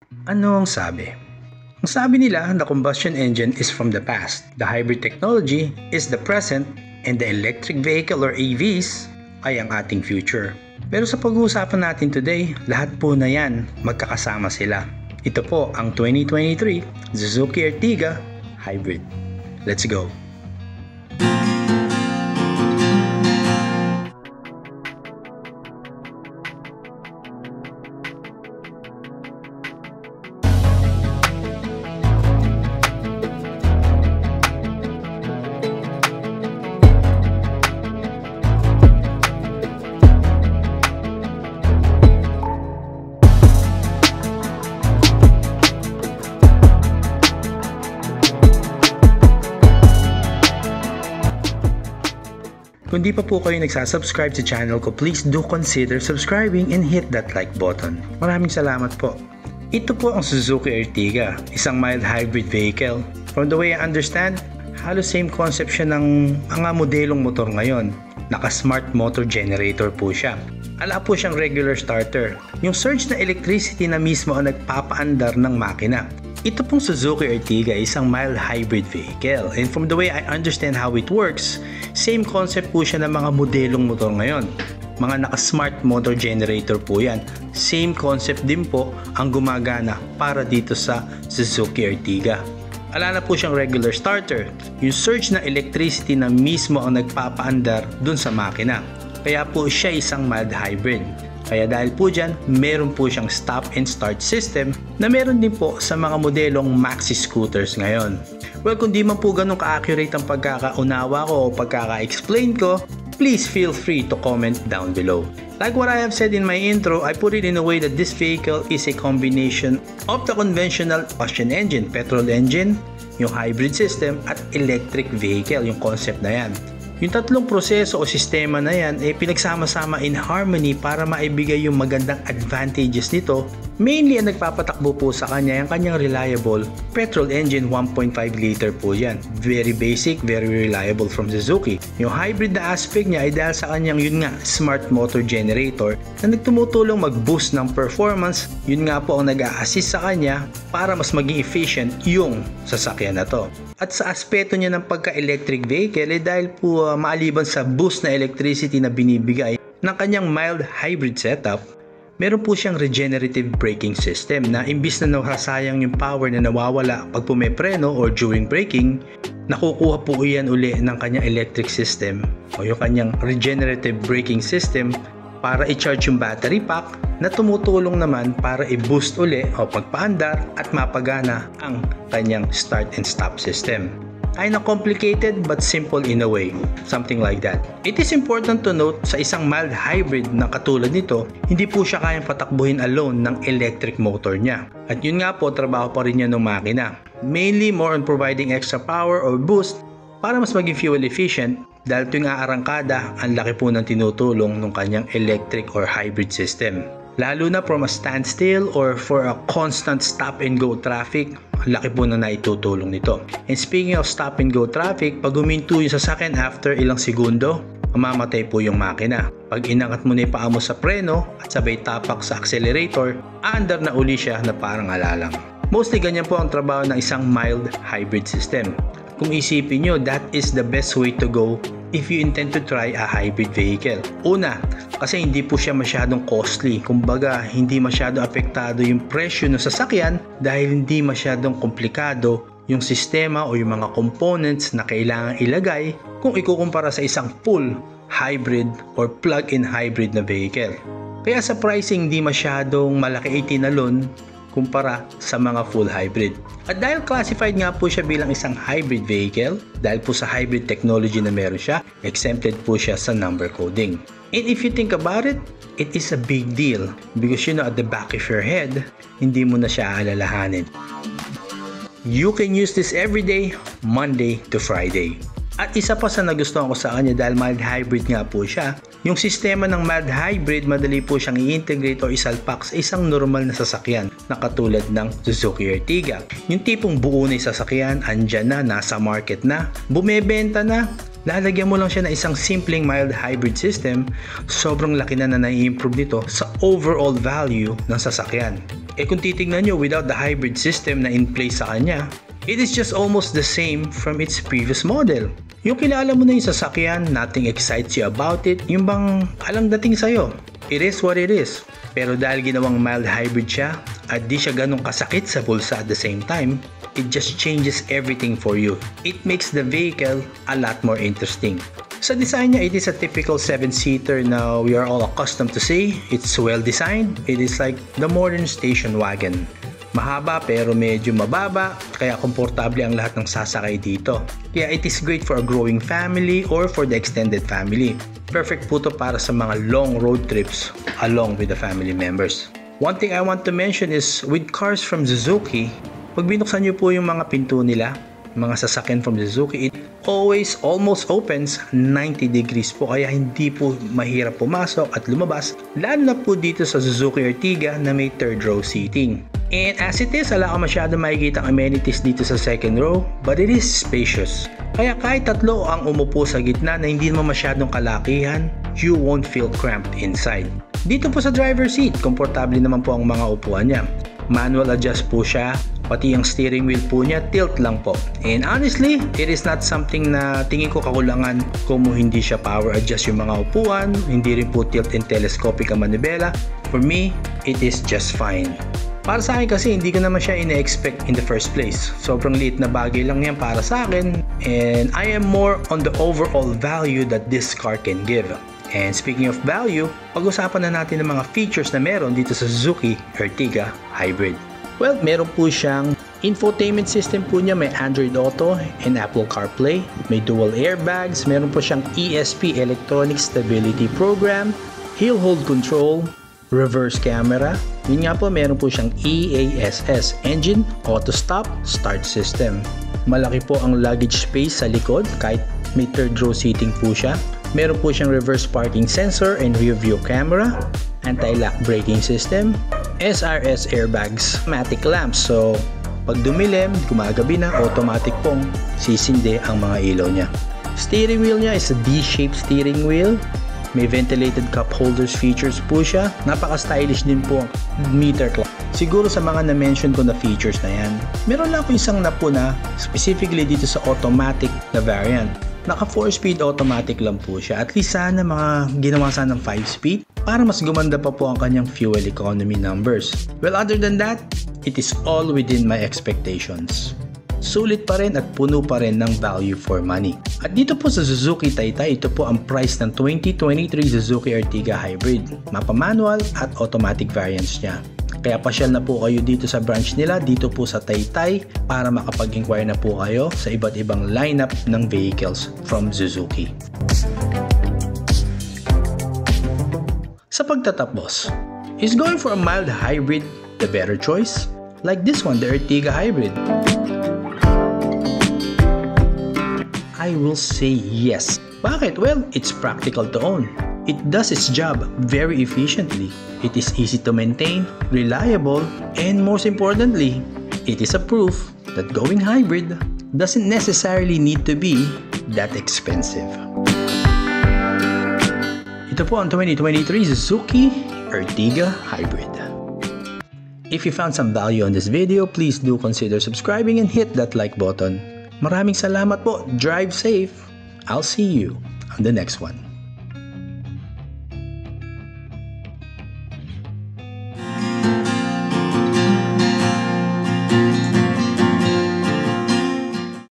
Ano ang sabi? Ang sabi nila, the combustion engine is from the past, the hybrid technology is the present, and the electric vehicle or EVs ay ang ating future. Pero sa pag-uusapan natin today, lahat po na yan magkakasama sila. Ito po ang 2023 Suzuki Ertiga Hybrid. Let's go! Kung di pa po kayo nagsasubscribe sa channel ko, please do consider subscribing and hit that like button. Maraming salamat po. Ito po ang Suzuki Ertiga, isang mild hybrid vehicle. From the way I understand, halos same concept siya ng mga modelong motor ngayon. Naka-smart motor generator po siya. Ala po siyang regular starter. Yung surge na electricity na mismo ang nagpapaandar ng makina. Ito pong Suzuki Ertiga ay isang mild hybrid vehicle, and from the way I understand how it works, same concept po siya ng mga modelong motor ngayon. Mga naka-smart motor generator po yan. Same concept din po ang gumagana para dito sa Suzuki Ertiga. Ala na po siyang regular starter, yung surge na electricity na mismo ang nagpapaandar dun sa makina. Kaya po siya isang mild hybrid. Kaya dahil po dyan, meron po siyang stop and start system na meron din po sa mga modelong maxi scooters ngayon. Well, kung di man po ganun ka-accurate ang pagkakaunawa ko o pagkaka-explain ko, please feel free to comment down below. Like what I have said in my intro, I put it in a way that this vehicle is a combination of the conventional combustion engine, petrol engine, yung hybrid system, at electric vehicle, yung concept na yan. Yung tatlong proseso o sistema na yan ay pinagsama-sama in harmony para maibigay yung magandang advantages nito. Mainly ang nagpapatakbo po sa kanya yung kanyang reliable petrol engine 1.5 liter po yan. Very basic, very reliable from Suzuki. Yung hybrid na aspect niya ay dahil sa kanyang yun nga smart motor generator na nagtumutulong mag-boost ng performance. Yun nga po ang nag-a-assist sa kanya para mas maging efficient yung sasakyan na to. At sa aspeto niya ng pagka-electric vehicle ay dahil po maaliban sa boost na electricity na binibigay ng kanyang mild hybrid setup, meron po siyang regenerative braking system na imbis na nasasayang yung power na nawawala pag pumepreno or during braking, nakukuha po iyan uli ng kanyang electric system o yung kanyang regenerative braking system para i-charge yung battery pack na tumutulong naman para i-boost uli o pagpaandar at mapagana ang kanyang start and stop system. Ay na complicated but simple in a way, something like that. It is important to note sa isang mild hybrid na katulad nito, hindi po siya kayang patakbuhin alone ng electric motor niya. At yun nga po, trabaho pa rin niya ng makina. Mainly more on providing extra power or boost para mas maging fuel efficient dahil tuwing aarangkada, ang laki po ng tinutulong ng kanyang electric or hybrid system. Lalo na from a standstill or for a constant stop and go traffic, ang laki po na naitutulong nito. And speaking of stop and go traffic, pag huminto yung sasakyan after ilang segundo, mamamatay po yung makina. Pag inangat mo na yung paa mo sa preno at sabay tapak sa accelerator, aandar na uli siya na parang alalang. Mostly ganyan po ang trabaho ng isang mild hybrid system. Kung isipin nyo, that is the best way to go if you intend to try a hybrid vehicle. Una, kasi hindi po siya masyadong costly. Kumbaga, hindi masyadong apektado yung presyo ng sasakyan dahil hindi masyadong komplikado yung sistema o yung mga components na kailangan ilagay kung ikukumpara sa isang full hybrid or plug-in hybrid na vehicle. Kaya sa pricing, hindi masyadong malaki itinalon kumpara sa mga full hybrid. At dahil classified nga po siya bilang isang hybrid vehicle, dahil po sa hybrid technology na meron siya, exempted po siya sa number coding. And if you think about it, it is a big deal because you know at the back of your head, hindi mo na siya alalahanin. You can use this every day, Monday to Friday. At isa pa sa nagustuhan ko sa kanya dahil mild hybrid nga po siya, yung sistema ng mild hybrid madali po siyang i-integrate o isalpak sa isang normal na sasakyan na katulad ng Suzuki Ertiga. Yung tipong buo na yung sasakyan, andyan na, nasa market na, bumebenta na, Lalagyan mo lang siya ng isang simpleng mild hybrid system, sobrang laki na nai-improve nito sa overall value ng sasakyan. Kung titignan nyo without the hybrid system na in place sa kanya, it is just almost the same from its previous model. Yung kilala mo na yung sasakyan, nothing excites you about it, yung bang alang dating sa'yo. It is what it is. Pero dahil ginawang mild hybrid siya, at di siya ganong kasakit sa bulsa at the same time, it just changes everything for you. It makes the vehicle a lot more interesting. Sa design niya, it is a typical 7-seater na we are all accustomed to say. It's well designed. It is like the modern station wagon. Mahaba pero medyo mababa, kaya komportable ang lahat ng sasakay dito. Kaya it is great for a growing family or for the extended family. Perfect po to para sa mga long road trips along with the family members. One thing I want to mention is with cars from Suzuki, pag binuksan nyo po yung mga pinto nila, mga sasakyan from Suzuki, it always almost opens 90 degrees po, kaya hindi po mahirap pumasok at lumabas, lalo na po dito sa Suzuki Ertiga na may third row seating. And as it is, wala ka masyadong makikita ang amenities dito sa second row, but it is spacious. Kaya kahit tatlo ang umupo sa gitna na hindi naman masyadong kalakihan, you won't feel cramped inside. Dito po sa driver's seat, komportable naman po ang mga upuan niya. Manual adjust po siya, pati ang steering wheel po niya, tilt lang po. And honestly, it is not something na tingin ko kakulangan kung hindi siya power adjust yung mga upuan, hindi rin po tilt and telescopic ang manibela. For me, it is just fine. Para sa akin kasi hindi ko naman siya ina-expect in the first place. Sobrang liit na bagay lang yan para sa akin, and I am more on the overall value that this car can give. And speaking of value, pag-usapan na natin ng mga features na meron dito sa Suzuki Ertiga Hybrid. Well, meron po siyang infotainment system po niya, may Android Auto and Apple CarPlay, may dual airbags, meron po siyang ESP Electronic Stability Program, hill hold control, reverse camera, yun nga po meron po siyang EASS, Engine Auto Stop Start System. Malaki po ang luggage space sa likod kahit may third row seating po siya. Meron po siyang reverse parking sensor and rear view camera, anti-lock braking system, SRS airbags, automatic lamps. So, pag dumilim, gumagabi na, automatic pong sisindi ang mga ilaw niya. Steering wheel niya is a D-shaped steering wheel. May ventilated cup holders features po siya. Napaka-stylish din po ang meter clock. Siguro sa mga na-mention ko na features na yan, meron lang ako isang napuna specifically dito sa automatic na variant. Naka 4-speed automatic lang po siya. At least sana mga ginawa sana ng 5-speed para mas gumanda pa po ang kanyang fuel economy numbers. Well, other than that, it is all within my expectations. Sulit pa rin at puno pa rin ng value for money. At dito po sa Suzuki Taytay, ito po ang price ng 2023 Suzuki Ertiga Hybrid. Mapa manual at automatic variants niya. Kaya pasyal na po kayo dito sa branch nila, dito po sa Taytay, para makapag-inquire na po kayo sa iba't ibang lineup ng vehicles from Suzuki. Sa pagtatapos, is going for a mild hybrid the better choice? Like this one, the Ertiga Hybrid? I will say yes. Bakit? Well, it's practical to own. It does its job very efficiently. It is easy to maintain, reliable, and most importantly, it is a proof that going hybrid doesn't necessarily need to be that expensive. Ito po ang 2023 Suzuki Ertiga Hybrid. If you found some value on this video, please do consider subscribing and hit that like button. Maraming salamat po. Drive safe. I'll see you on the next one.